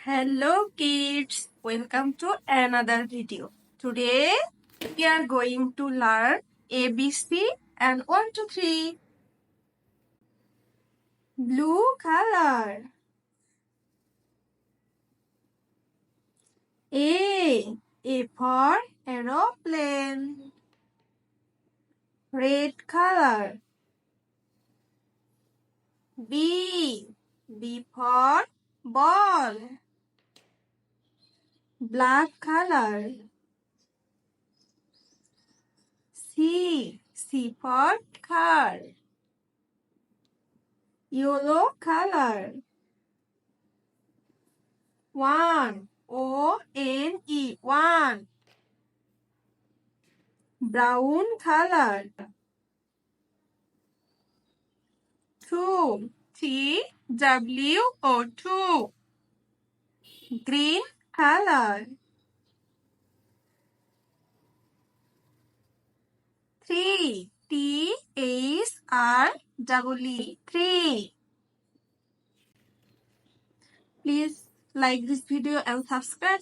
Hello kids, welcome to another video. Today we are going to learn ABC and 1, 2, 3. Blue color. A for aeroplane. Red color. B for ball. Black color. C for car. Yellow color. One. O-N-E. One. Brown color. Two. T-W-O. Two. Green color. Three. T-H-R-E-E. Three. Please like this video and subscribe.